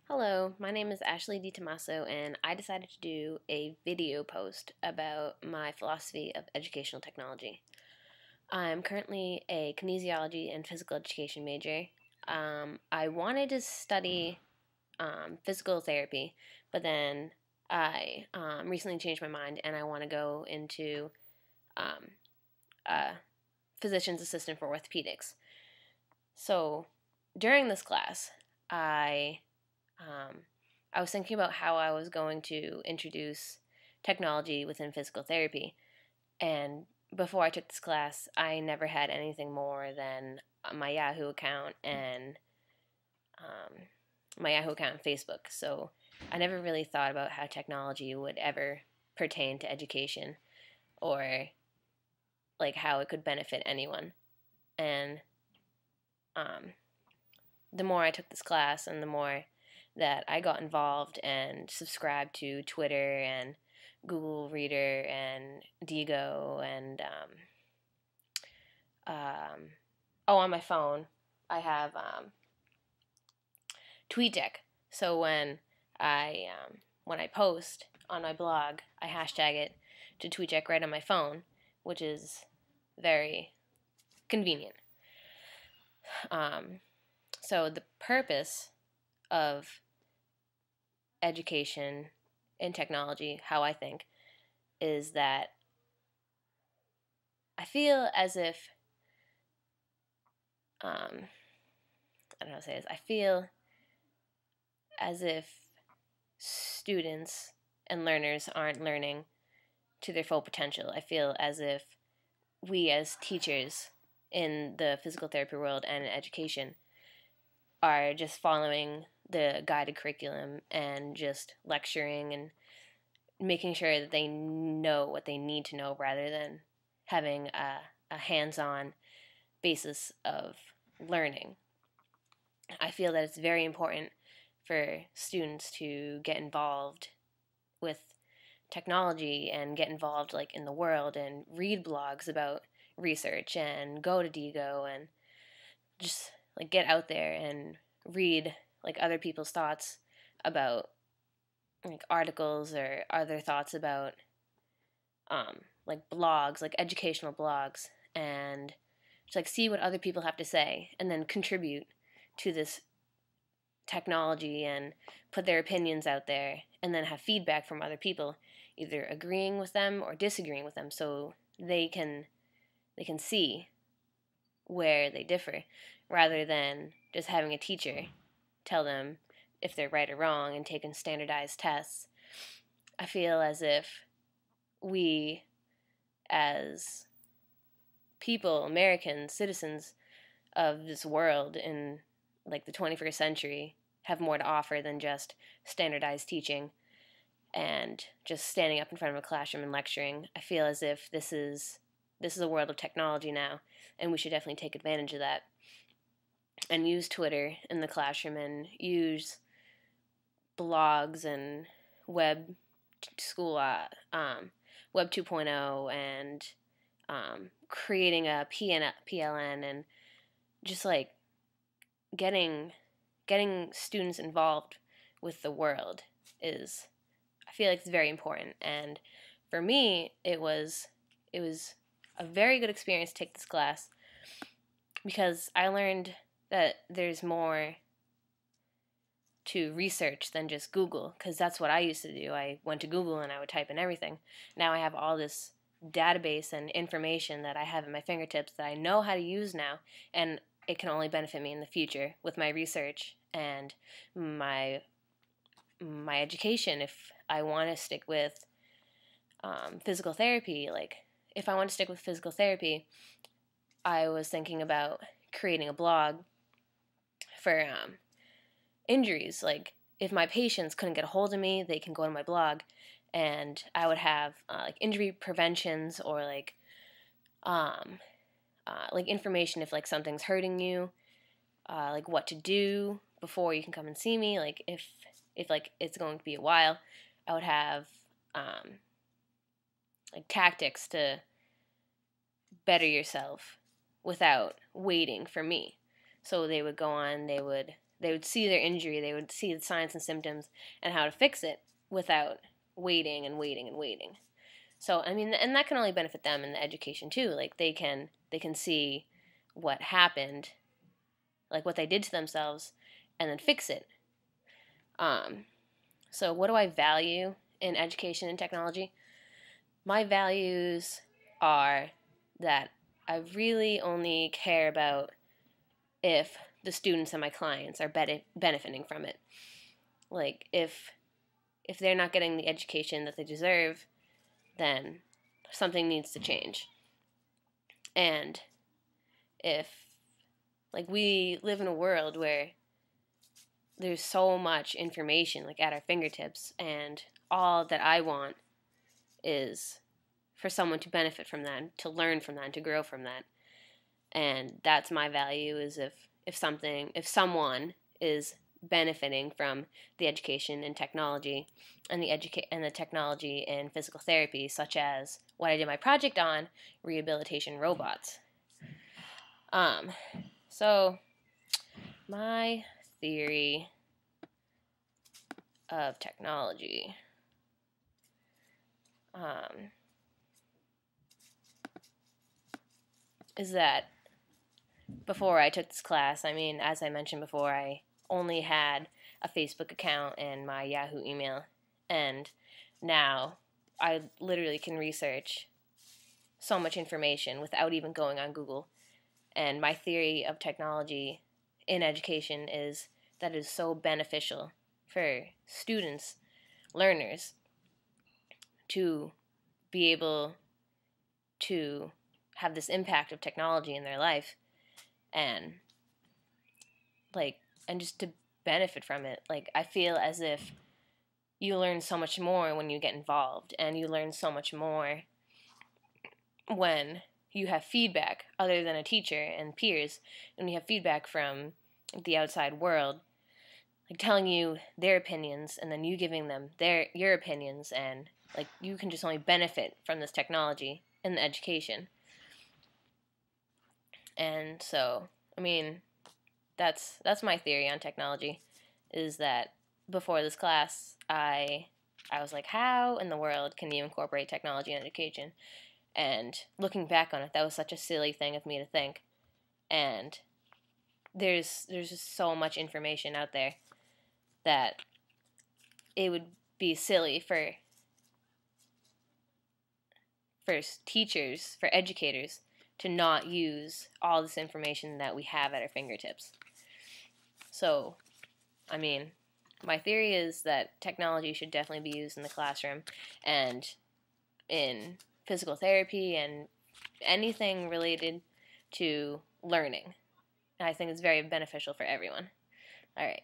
Hello, my name is Ashley DiTomaso, and I decided to do a video post about my philosophy of educational technology. I'm currently a kinesiology and physical education major. I wanted to study physical therapy, but then I recently changed my mind and I want to go into um, a physician's assistant for orthopedics. So during this class, um, I was thinking about how I was going to introduce technology within physical therapy. And before I took this class, I never had anything more than my Yahoo account and Facebook. So I never really thought about how technology would ever pertain to education or like how it could benefit anyone. And um, the more I took this class and the more that I got involved and subscribed to Twitter and Google Reader and Diigo and on my phone I have TweetDeck. So when I post on my blog, I hashtag it to TweetDeck right on my phone, which is very convenient. So the purpose of education in technology, how I think, is that I feel as if I don't know how to say this. I feel as if students and learners aren't learning to their full potential. I feel as if we as teachers in the physical therapy world and in education are just following the guided curriculum and just lecturing and making sure that they know what they need to know rather than having a hands-on basis of learning. I feel that it's very important for students to get involved with technology and get involved like in the world and read blogs about research and go to Diigo and just like get out there and read like other people's thoughts about like articles or other thoughts about like blogs, like educational blogs, and just like see what other people have to say and then contribute to this technology and put their opinions out there and then have feedback from other people either agreeing with them or disagreeing with them so they can see where they differ rather than just having a teacher tell them if they're right or wrong and taking standardized tests. I feel as if we as people, Americans, citizens of this world in like the 21st century have more to offer than just standardized teaching and just standing up in front of a classroom and lecturing. I feel as if this is a world of technology now, and we should definitely take advantage of that and use Twitter in the classroom and use blogs and web school web 2.0 and creating a PLN and just like getting students involved with the world is, I feel like it's very important. And for me, it was a very good experience to take this class because I learned that there's more to research than just Google, because that's what I used to do. I went to Google and I would type in everything. Now I have all this database and information that I have at my fingertips that I know how to use now, and it can only benefit me in the future with my research and my education. If I want to stick with physical therapy, like if I want to stick with physical therapy, I was thinking about creating a blog for injuries. Like if my patients couldn't get a hold of me, they can go to my blog, and I would have like injury preventions or like information if like something's hurting you, like what to do before you can come and see me. Like if like it's going to be a while, I would have like tactics to better yourself without waiting for me. So they would go on, they would they would see their injury, they would see the signs and symptoms and how to fix it without waiting and waiting and waiting. So, I mean, and that can only benefit them in the education too. Like they can see what happened, like what they did to themselves, and then fix it. So what do I value in education and technology? My values are that I really only care about if the students and my clients are benefiting from it. Like if they're not getting the education that they deserve, then something needs to change. And if, like, we live in a world where there's so much information, like, at our fingertips, and all that I want is for someone to benefit from that, to learn from that, to grow from that. And that's my value, is if someone is benefiting from the education in technology and the technology in physical therapy, such as what I did my project on, rehabilitation robots. So my theory of technology is that before I took this class, I mean, as I mentioned before, I only had a Facebook account and my Yahoo email, and now I literally can research so much information without even going on Google. And my theory of technology in education is that it is so beneficial for students, learners, to be able to have this impact of technology in their life, and just to benefit from it. Like, I feel as if you learn so much more when you get involved, and you learn so much more when you have feedback other than a teacher and peers, and you have feedback from the outside world, like telling you their opinions, and then you giving them your opinions, and like you can just only benefit from this technology in the education. And so, I mean, that's my theory on technology, is that before this class, I was like, how in the world can you incorporate technology in education? And looking back on it, that was such a silly thing of me to think. And there's just so much information out there that it would be silly for teachers, for educators, to not use all this information that we have at our fingertips. So, I mean, my theory is that technology should definitely be used in the classroom and in physical therapy and anything related to learning. I think it's very beneficial for everyone. All right.